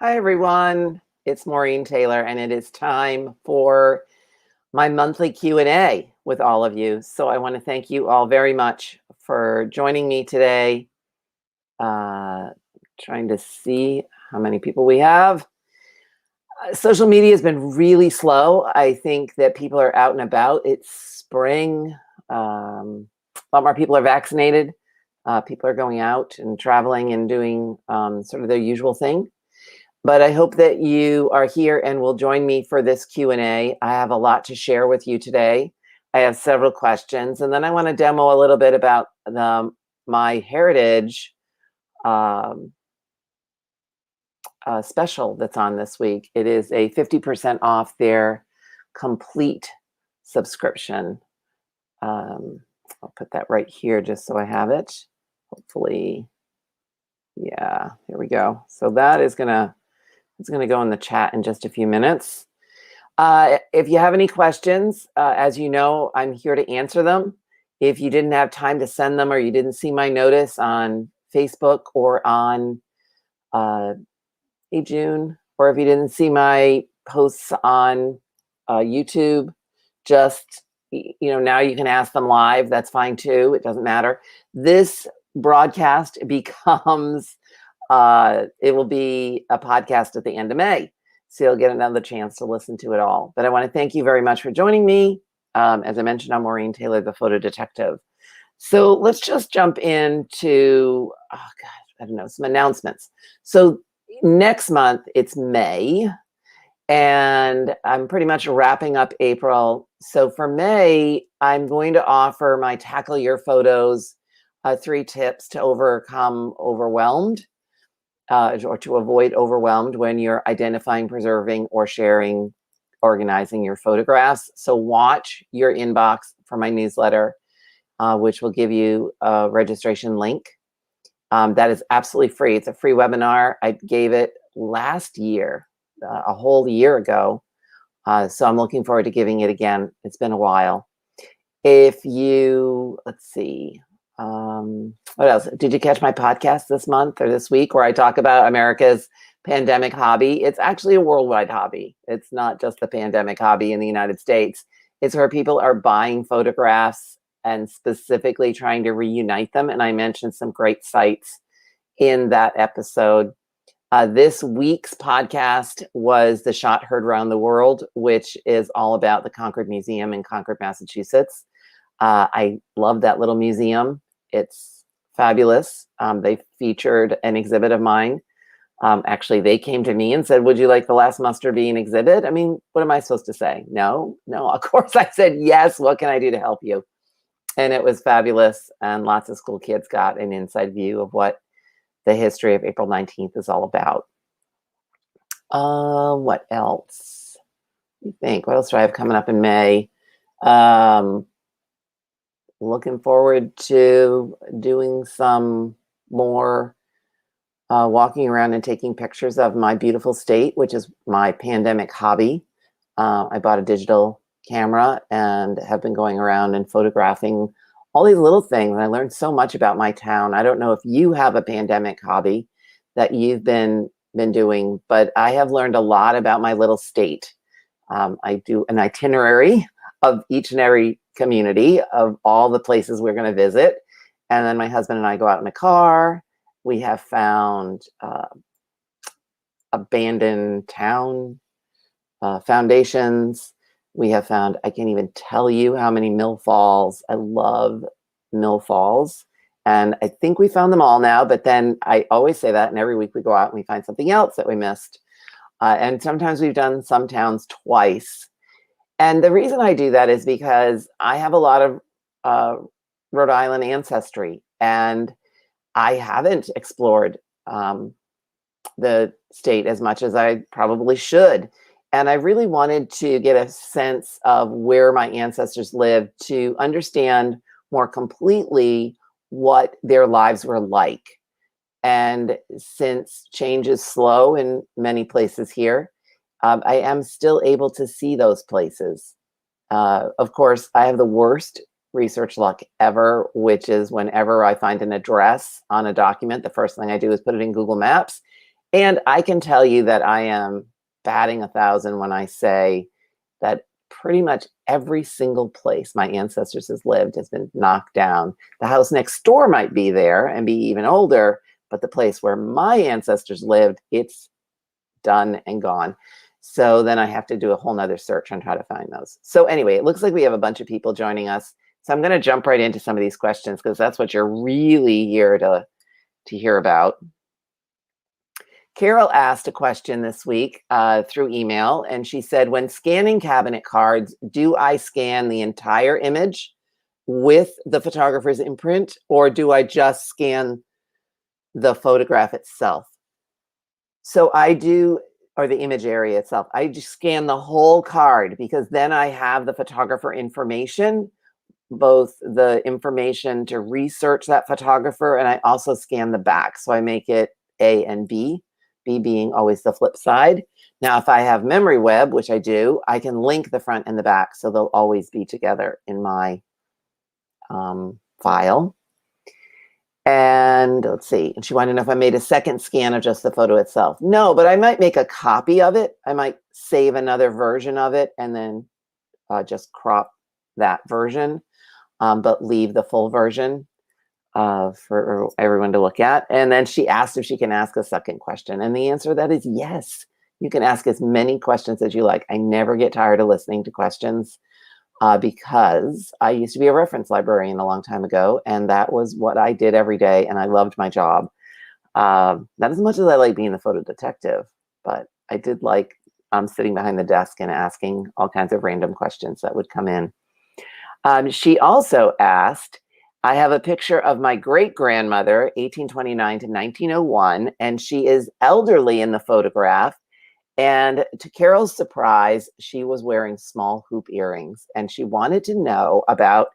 Hi, everyone. It's Maureen Taylor, and it is time for my monthly Q&A with all of you. So I want to thank you all very much for joining me today. Trying to see how many people we have. Social media has been really slow. I think that people are out and about. It's spring. A lot more people are vaccinated. People are going out and traveling and doing sort of their usual thing. But I hope that you are here and will join me for this Q&A. I have a lot to share with you today. I have several questions, and then I want to demo a little bit about my heritage special that's on this week. It is a 50% off their complete subscription. I'll put that right here just so I have it. Hopefully, yeah, here we go. So that is it's going to go in the chat in just a few minutes. If you have any questions, as you know, I'm here to answer them. If you didn't have time to send them or you didn't see my notice on Facebook or on Hey June, or if you didn't see my posts on YouTube, just, now you can ask them live. That's fine too. It doesn't matter. This broadcast becomes it will be a podcast at the end of May. So you'll get another chance to listen to it all. But I want to thank you very much for joining me. As I mentioned, I'm Maureen Taylor, the photo detective. So let's just jump into, some announcements. So next month, it's May, and I'm pretty much wrapping up April. So for May, I'm going to offer my Tackle Your Photos 3 tips to overcome overwhelmed. Or to avoid overwhelmed when you're identifying, preserving, or sharing, organizing your photographs. So watch your inbox for my newsletter, which will give you a registration link. That is absolutely free. It's a free webinar. I gave it last year, a whole year ago. So I'm looking forward to giving it again. It's been a while. If you, let's see. What else? Did you catch my podcast this month or this week where I talk about America's pandemic hobby? It's actually a worldwide hobby. It's not just the pandemic hobby in the United States. It's where people are buying photographs and specifically trying to reunite them. And I mentioned some great sites in that episode. This week's podcast was The Shot Heard Around the World, which is all about the Concord Museum in Concord, Massachusetts. I love that little museum. It's fabulous. They featured an exhibit of mine. Actually, they came to me and said, would you like the Last Mustard Bean exhibit? I mean, what am I supposed to say? No, of course I said, yes. What can I do to help you? And it was fabulous. And lots of school kids got an inside view of what the history of April 19th is all about. What else? What do you think? What else do I have coming up in May? Looking forward to doing some more walking around and taking pictures of my beautiful state, which is my pandemic hobby. I bought a digital camera and have been going around and photographing all these little things. I learned so much about my town. I don't know if you have a pandemic hobby that you've been doing, but I have learned a lot about my little state. I do an itinerary of each and every community of all the places we're going to visit. And then my husband and I go out in a car. We have found abandoned town foundations. We have found, I can't even tell you how many mill falls. I love mill falls. And I think we found them all now, but then I always say that, and every week we go out and we find something else that we missed. And sometimes we've done some towns twice. And the reason I do that is because I have a lot of Rhode Island ancestry, and I haven't explored the state as much as I probably should. And I really wanted to get a sense of where my ancestors lived to understand more completely what their lives were like. And since change is slow in many places here, I am still able to see those places. Of course, I have the worst research luck ever, which is whenever I find an address on a document, the first thing I do is put it in Google Maps. And I can tell you that I am batting 1,000 when I say that pretty much every single place my ancestors has lived has been knocked down. The house next door might be there and be even older, but the place where my ancestors lived, it's done and gone. So then I have to do a whole nother search on how to find those. So anyway, it looks like we have a bunch of people joining us. So I'm going to jump right into some of these questions because that's what you're really here to hear about. Carol asked a question this week through email, and she said, when scanning cabinet cards, do I scan the entire image with the photographer's imprint, or do I just scan the photograph itself? So I do, or the image area itself, I just scan the whole card because then I have the photographer information, both the information to research that photographer, and I also scan the back. So I make it A and B, B being always the flip side. Now, if I have memory web, which I do, I can link the front and the back, so they'll always be together in my file. And let's see, and she wanted to know if I made a second scan of just the photo itself. No, but I might make a copy of it. I might save another version of it and then just crop that version, but leave the full version for everyone to look at. And then she asked if she can ask a second question. And the answer to that is yes. You can ask as many questions as you like. I never get tired of listening to questions because I used to be a reference librarian a long time ago, and that was what I did every day, and I loved my job. Not as much as I like being the photo detective, but I did like sitting behind the desk and asking all kinds of random questions that would come in. She also asked, I have a picture of my great-grandmother, 1829 to 1901, and she is elderly in the photograph. And to Carol's surprise, she was wearing small hoop earrings, and she wanted to know about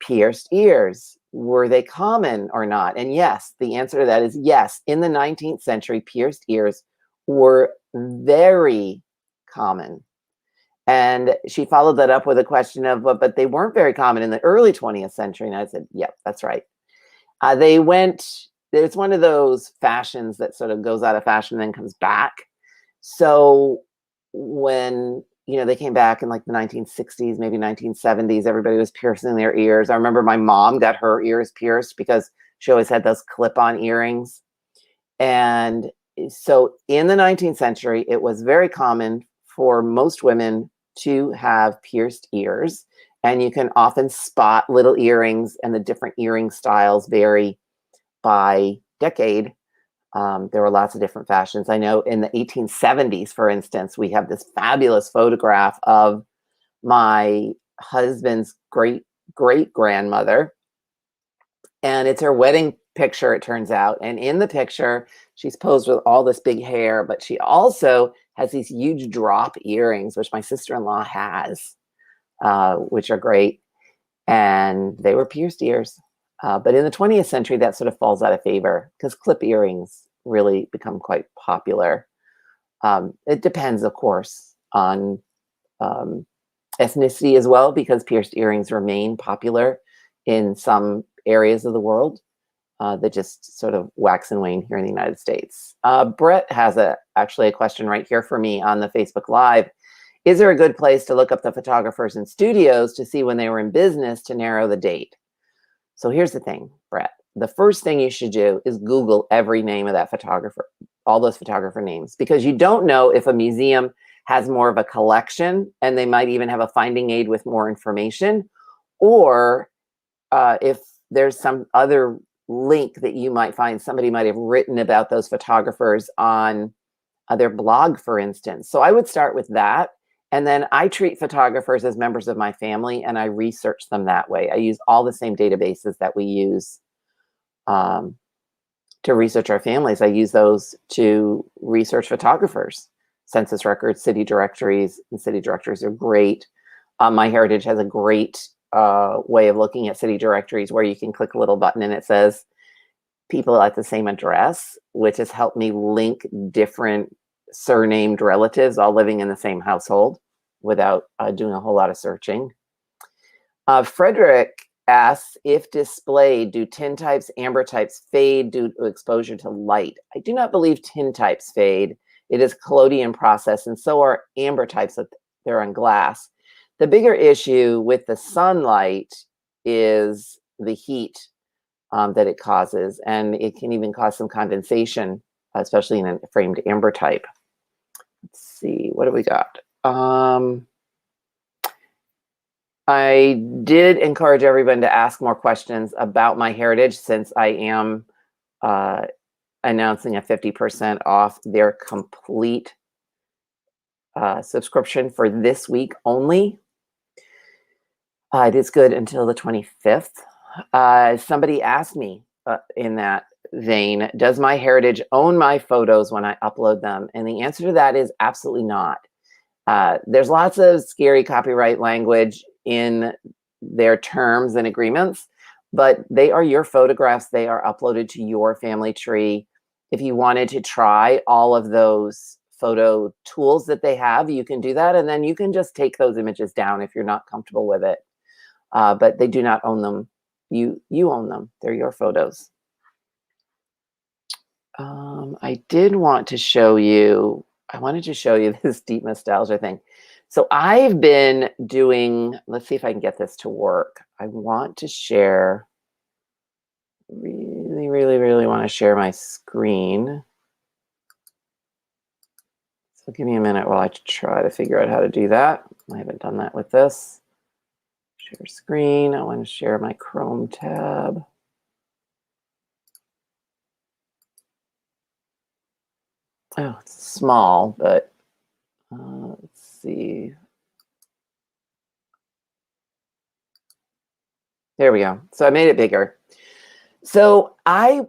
pierced ears. Were they common or not? And yes, the answer to that is yes. In the 19th century, pierced ears were very common. And she followed that up with a question of, but they weren't very common in the early 20th century. And I said, yep, that's right. It's one of those fashions that sort of goes out of fashion and then comes back. So when, they came back in like the 1960s, maybe 1970s, everybody was piercing their ears. I remember my mom got her ears pierced because she always had those clip-on earrings. And so in the 19th century, it was very common for most women to have pierced ears. And you can often spot little earrings, and the different earring styles vary by decade. There were lots of different fashions. I know in the 1870s, for instance, we have this fabulous photograph of my husband's great-grandmother. And it's her wedding picture, it turns out. And in the picture, she's posed with all this big hair, but she also has these huge drop earrings, which my sister-in-law has, which are great. And they were pierced ears. But in the 20th century, that sort of falls out of favor because clip earrings really become quite popular. It depends, of course, on ethnicity as well, because pierced earrings remain popular in some areas of the world that just sort of wax and wane here in the United States. Brett has actually a question right here for me on the Facebook Live. Is there a good place to look up the photographers and studios to see when they were in business to narrow the date? So here's the thing, Brett. The first thing you should do is Google every name of that photographer, all those photographer names, because you don't know if a museum has more of a collection and they might even have a finding aid with more information, or if there's some other link that you might find, somebody might have written about those photographers on their blog, for instance. So I would start with that. And then I treat photographers as members of my family, and I research them that way. I use all the same databases that we use to research our families. I use those to research photographers, census records, city directories, and city directories are great. MyHeritage has a great way of looking at city directories where you can click a little button and it says people at the same address, which has helped me link different surnamed relatives all living in the same household without doing a whole lot of searching. Frederick asks, if displayed, do tintypes, amber types fade due to exposure to light? I do not believe tintypes fade. It is collodion process, and so are amber types that they're on glass. The bigger issue with the sunlight is the heat that it causes, and it can even cause some condensation, especially in a framed amber type. Let's see, what do we got? I did encourage everyone to ask more questions about my heritage, since I am announcing a 50% off their complete subscription for this week only. It is good until the 25th. Somebody asked me in that vein, does my heritage own my photos when I upload them? And the answer to that is absolutely not. There's lots of scary copyright language in their terms and agreements, but they are your photographs. They are uploaded to your family tree. If you wanted to try all of those photo tools that they have, you can do that. And then you can just take those images down if you're not comfortable with it. But they do not own them. You own them. They're your photos. I did want to show you, I wanted to show you this deep nostalgia thing. So I've been doing, let's see if I can get this to work. I want to share, really want to share my screen. So give me a minute while I try to figure out how to do that. I haven't done that with this. Share screen. I want to share my Chrome tab. Oh, it's small, but let's see. There we go. So I made it bigger. So I'm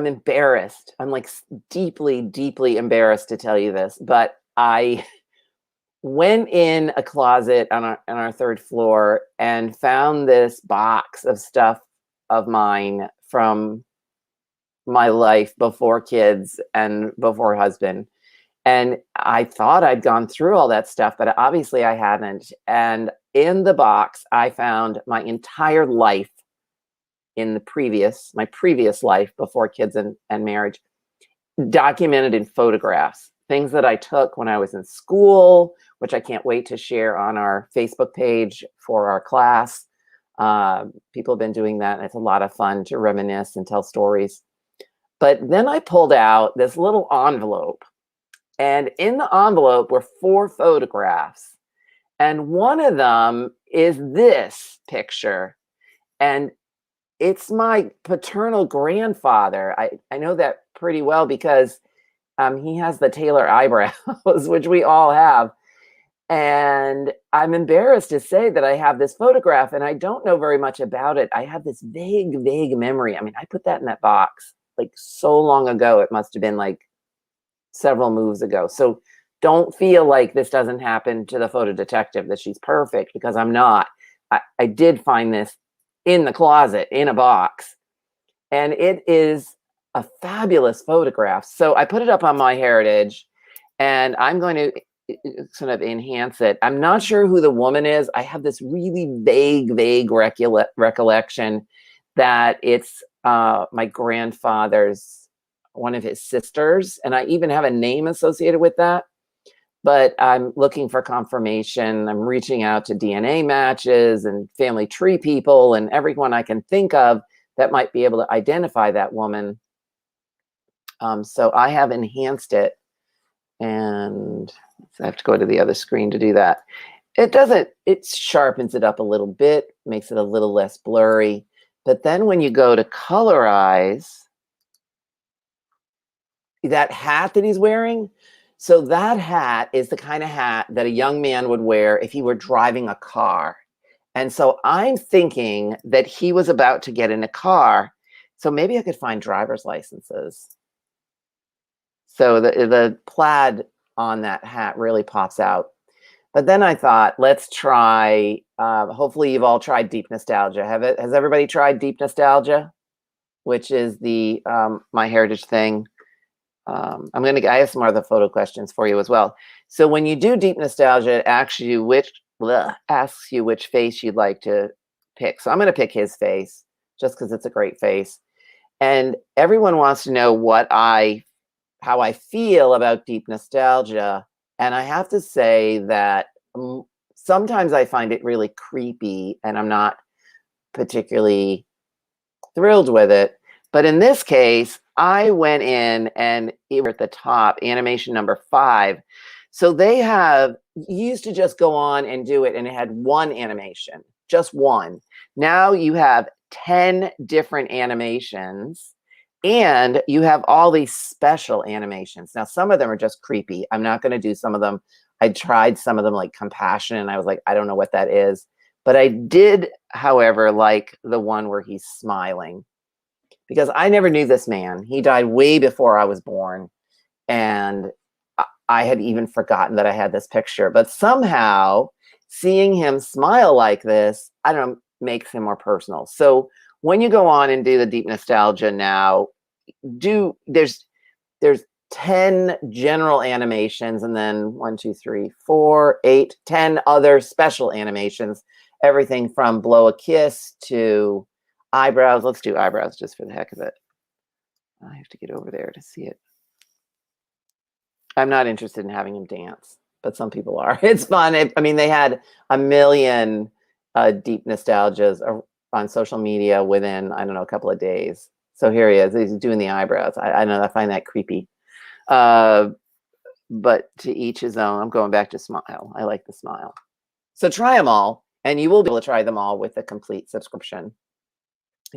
embarrassed. I'm like deeply embarrassed to tell you this, but I went in a closet on our third floor and found this box of stuff of mine from my life before kids and before husband. And I thought I'd gone through all that stuff, but obviously I hadn't. And in the box, I found my entire life in my previous life before kids and marriage, documented in photographs, things that I took when I was in school, which I can't wait to share on our Facebook page for our class. People have been doing that, and it's a lot of fun to reminisce and tell stories. But then I pulled out this little envelope, and in the envelope were 4 photographs. And one of them is this picture. And it's my paternal grandfather. I know that pretty well because he has the Taylor eyebrows, which we all have. And I'm embarrassed to say that I have this photograph and I don't know very much about it. I have this vague memory. I mean, I put that in that box like so long ago. It must have been like several moves ago. So don't feel like this doesn't happen to the photo detective, that she's perfect, because I'm not. I did find this in the closet in a box, and it is a fabulous photograph. So I put it up on my heritage, and I'm going to sort of enhance it. I'm not sure who the woman is. I have this really vague recollection that it's my grandfather's, one of his sisters, and I even have a name associated with that. But I'm looking for confirmation. I'm reaching out to DNA matches and family tree people and everyone I can think of that might be able to identify that woman. So I have enhanced it, and I have to go to the other screen to do that. It sharpens it up a little bit, makes it a little less blurry. But then when you go to colorize that hat that he's wearing, so that hat is the kind of hat that a young man would wear if he were driving a car. And so I'm thinking that he was about to get in a car. So maybe I could find driver's licenses. So the plaid on that hat really pops out. But then I thought, let's try, hopefully you've all tried deep nostalgia. Has everybody tried deep nostalgia, which is the My Heritage thing? I have some other photo questions for you as well. So when you do deep nostalgia, it asks you which face you'd like to pick. So I'm going to pick his face just because it's a great face. And everyone wants to know how I feel about deep nostalgia. And I have to say that sometimes I find it really creepy and I'm not particularly thrilled with it. But in this case, I went in and it was at the top, animation number 5. So you used to just go on and do it and it had one animation, just one. Now you have 10 different animations and you have all these special animations. Now, some of them are just creepy. I'm not going to do some of them. I tried some of them like compassion and I was like, I don't know what that is. But I did, however, like the one where he's smiling because I never knew this man. He died way before I was born. And I had even forgotten that I had this picture. But somehow seeing him smile like this, I don't know, makes him more personal. So when you go on and do the deep nostalgia now, there's 10 general animations and then 1, 2, 3, 4, 8, 10 other special animations. Everything from blow a kiss to eyebrows. Let's do eyebrows just for the heck of it. I have to get over there to see it. I'm not interested in having him dance, but some people are. It's fun. I mean, they had a million deep nostalgias on social media within, I don't know, a couple of days. So here he is. He's doing the eyebrows. I know, I find that creepy. But to each his own. I'm going back to smile. I like the smile. So try them all, and you will be able to try them all with a complete subscription.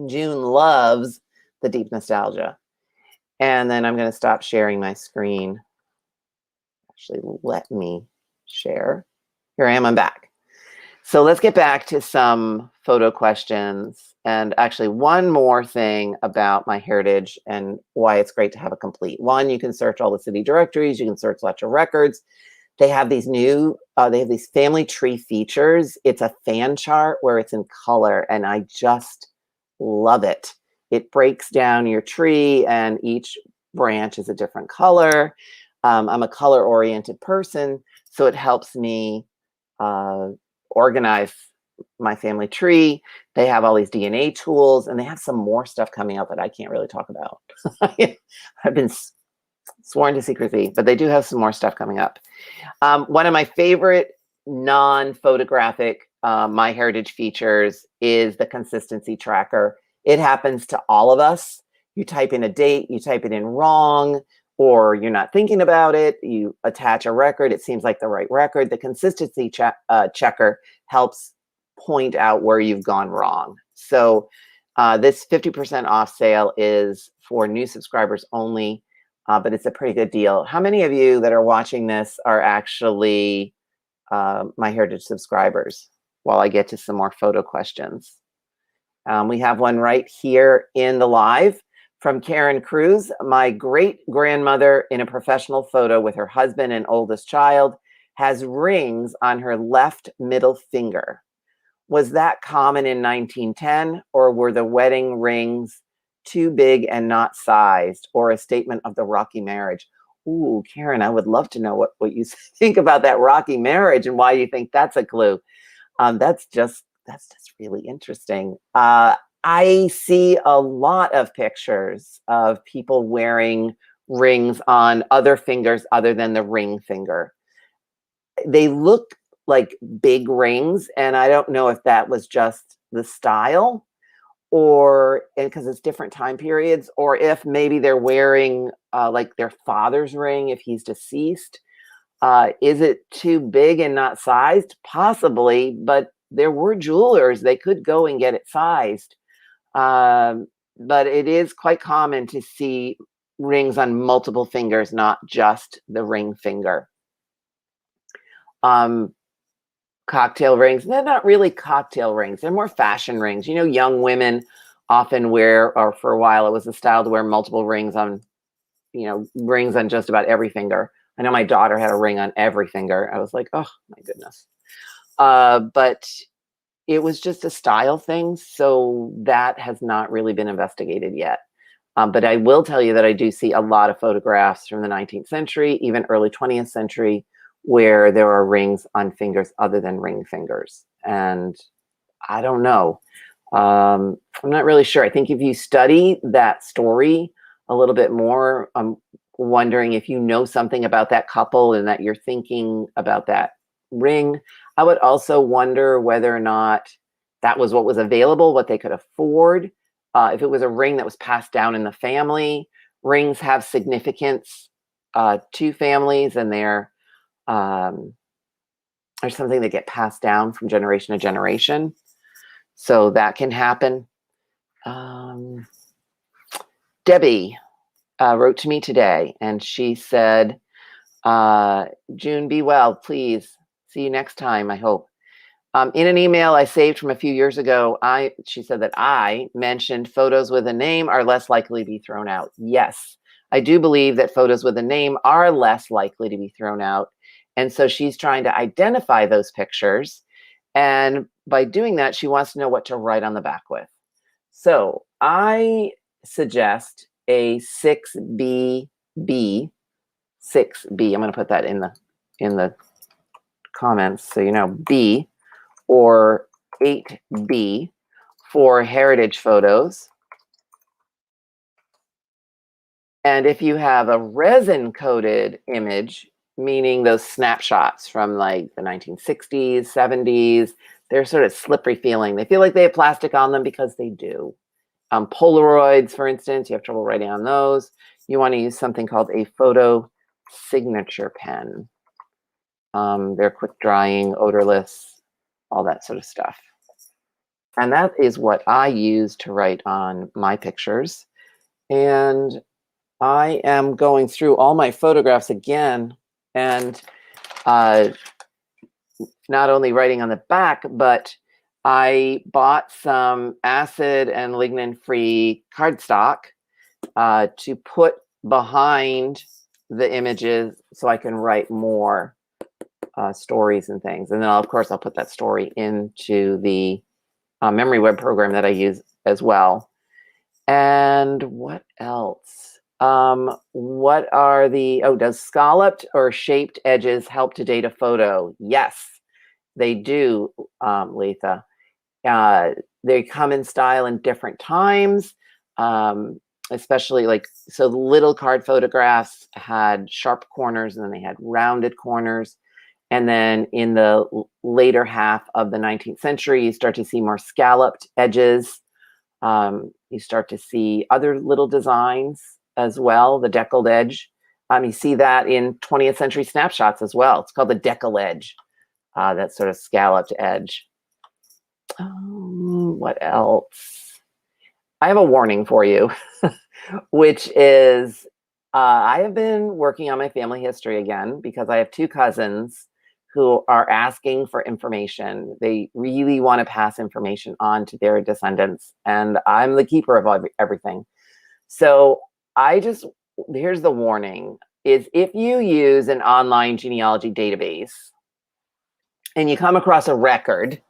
June loves the deep nostalgia. And then I'm going to stop sharing my screen. Actually, let me share. Here I am. I'm back. So let's get back to some photo questions. And actually, one more thing about MyHeritage and why it's great to have a complete one. You can search all the city directories. You can search lots of records. They have these family tree features. It's a fan chart where it's in color, and I just love it. It breaks down your tree, and each branch is a different color. I'm a color-oriented person, so it helps me organize my family tree. They have all these DNA tools, and they have some more stuff coming up that I can't really talk about. I've been sworn to secrecy, but they do have some more stuff coming up. One of my favorite non-photographic MyHeritage features is the consistency tracker. It happens to all of us. You type in a date, you type it in wrong, or you're not thinking about it, you attach a record, it seems like the right record. The consistency checker helps point out where you've gone wrong. So this 50% off sale is for new subscribers only, but it's a pretty good deal. How many of you that are watching this are actually MyHeritage subscribers? While I get to some more photo questions. We have one right here in the live. From Karen Cruz, my great-grandmother in a professional photo with her husband and oldest child has rings on her left middle finger. Was that common in 1910, or were the wedding rings too big and not sized, or a statement of the rocky marriage? Ooh, Karen, I would love to know what you think about that rocky marriage and why you think that's a clue. That's just really interesting. I see a lot of pictures of people wearing rings on other fingers other than the ring finger. They look like big rings, and I don't know if that was just the style or because it's different time periods, or if maybe they're wearing like their father's ring if he's deceased. Is it too big and not sized? Possibly, but there were jewelers. They could go and get it sized. But it is quite common to see rings on multiple fingers, not just the ring finger. Cocktail rings, they're not really cocktail rings. They're more fashion rings. You know, young women often wear, or for a while it was the style to wear multiple rings on, rings on just about every finger. I know my daughter had a ring on every finger. I was like, oh my goodness. But it was just a style thing. So that has not really been investigated yet. But I will tell you that I do see a lot of photographs from the 19th century, even early 20th century, where there are rings on fingers other than ring fingers. And I don't know. I'm not really sure. I think if you study that story a little bit more, I'm wondering if you know something about that couple and that you're thinking about that ring. I would also wonder whether or not that was what was available, what they could afford. If it was a ring that was passed down in the family, rings have significance to families, and um, they're something that get passed down from generation to generation. So that can happen. Debbie wrote to me today, and she said, June, be well, please. See you next time, I hope. In an email I saved from a few years ago, she said that I mentioned photos with a name are less likely to be thrown out. Yes, I do believe that photos with a name are less likely to be thrown out. And so she's trying to identify those pictures. And by doing that, she wants to know what to write on the back with. So I suggest a 6B. 6B. I'm going to put that in the comments so you know. B or 8B for heritage photos. And if you have a resin coated image, meaning those snapshots from like the 1960s, 70s, they're sort of slippery feeling. They feel like they have plastic on them because they do. Polaroids, for instance, you have trouble writing on those. You want to use something called a photo signature pen. They're quick drying, odorless, all that sort of stuff. And that is what I use to write on my pictures. And I am going through all my photographs again and not only writing on the back, but I bought some acid and lignin-free cardstock to put behind the images so I can write more stories and things. And then, of course, I'll put that story into the memory web program that I use as well. And what else? What are does scalloped or shaped edges help to date a photo? Yes, they do, Letha. They come in style in different times, especially so the little card photographs had sharp corners and then they had rounded corners. And then in the later half of the 19th century, you start to see more scalloped edges. You start to see other little designs as well, the deckled edge. You see that in 20th century snapshots as well. It's called the deckle edge, that sort of scalloped edge. What else? I have a warning for you, which is I have been working on my family history again because I have two cousins who are asking for information. They really want to pass information on to their descendants, and I'm the keeper of everything. So here's the warning, is if you use an online genealogy database and you come across a record,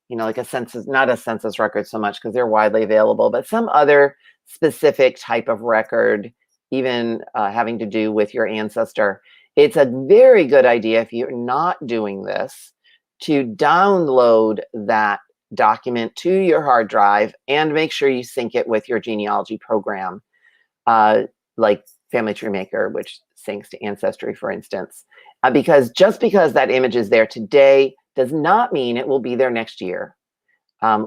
like a census, not a census record so much because they're widely available, but some other specific type of record, even having to do with your ancestor, it's a very good idea, if you're not doing this, to download that document to your hard drive and make sure you sync it with your genealogy program, like Family Tree Maker, which syncs to Ancestry, for instance. Because just because that image is there today does not mean it will be there next year.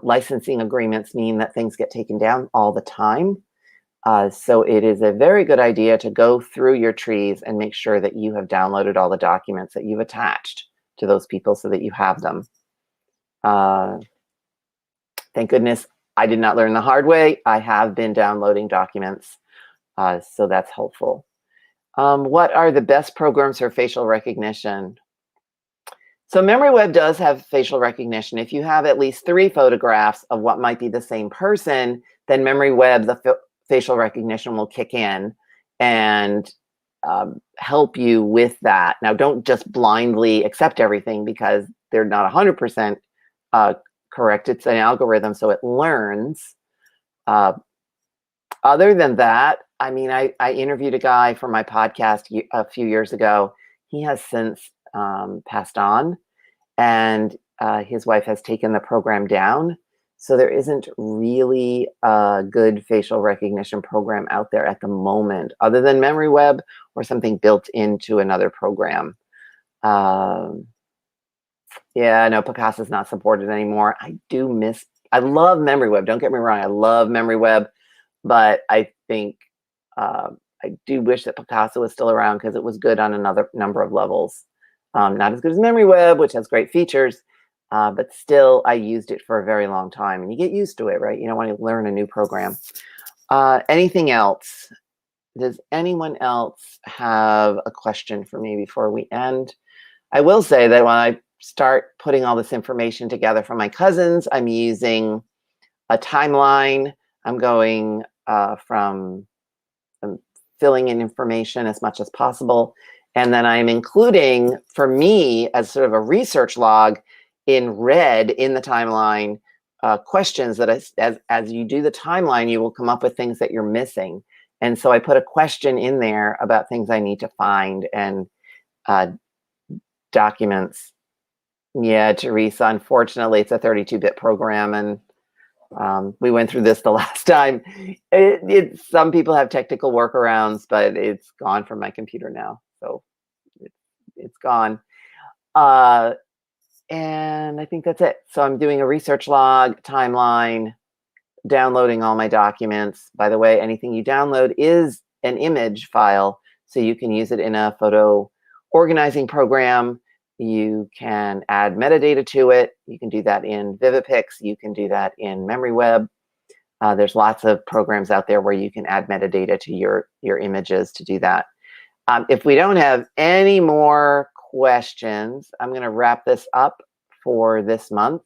Licensing agreements mean that things get taken down all the time. So it is a very good idea to go through your trees and make sure that you have downloaded all the documents that you've attached to those people so that you have them. Thank goodness I did not learn the hard way. I have been downloading documents, so that's helpful. What are the best programs for facial recognition? So MemoryWeb does have facial recognition. If you have at least 3 photographs of what might be the same person, then MemoryWeb, the facial recognition will kick in and help you with that. Now, don't just blindly accept everything because they're not 100% correct. It's an algorithm, so it learns. Other than that, I mean, I interviewed a guy for my podcast a few years ago. He has since passed on, and his wife has taken the program down. So there isn't really a good facial recognition program out there at the moment, other than MemoryWeb or something built into another program. Yeah, no, Picasso's not supported anymore. I love MemoryWeb. Don't get me wrong. I love MemoryWeb, but I think I do wish that Picasso was still around because it was good on another number of levels. Not as good as MemoryWeb, which has great features, but still I used it for a very long time, and you get used to it, right? You don't want to learn a new program. Anything else? Does anyone else have a question for me before we end? I will say that when I start putting all this information together for my cousins, I'm using a timeline. I'm going from filling in information as much as possible. And then I'm including, for me, as sort of a research log in red in the timeline, questions that as you do the timeline, you will come up with things that you're missing. And so I put a question in there about things I need to find and documents. Yeah, Teresa, unfortunately, it's a 32-bit program, and we went through this the last time. Some people have technical workarounds, but it's gone from my computer now, so it's gone. And I think that's it. So I'm doing a research log, timeline, downloading all my documents. By the way, anything you download is an image file, so you can use it in a photo organizing program. You can add metadata to it. You can do that in Vivipix. You can do that in MemoryWeb. There's lots of programs out there where you can add metadata to your images to do that. If we don't have any more questions, I'm going to wrap this up for this month.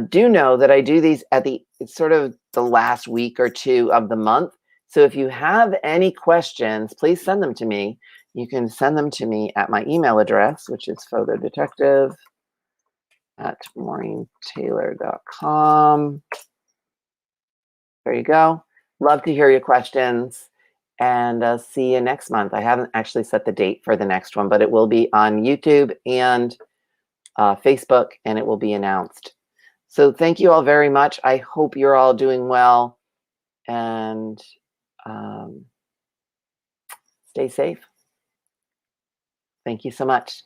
Do know that I do these at it's sort of the last week or two of the month. So if you have any questions, please send them to me. You can send them to me at my email address, which is photodetective@maureentaylor.com. There you go. Love to hear your questions, and see you next month. I haven't actually set the date for the next one, but it will be on YouTube and Facebook, and it will be announced. So thank you all very much. I hope you're all doing well, and stay safe. Thank you so much.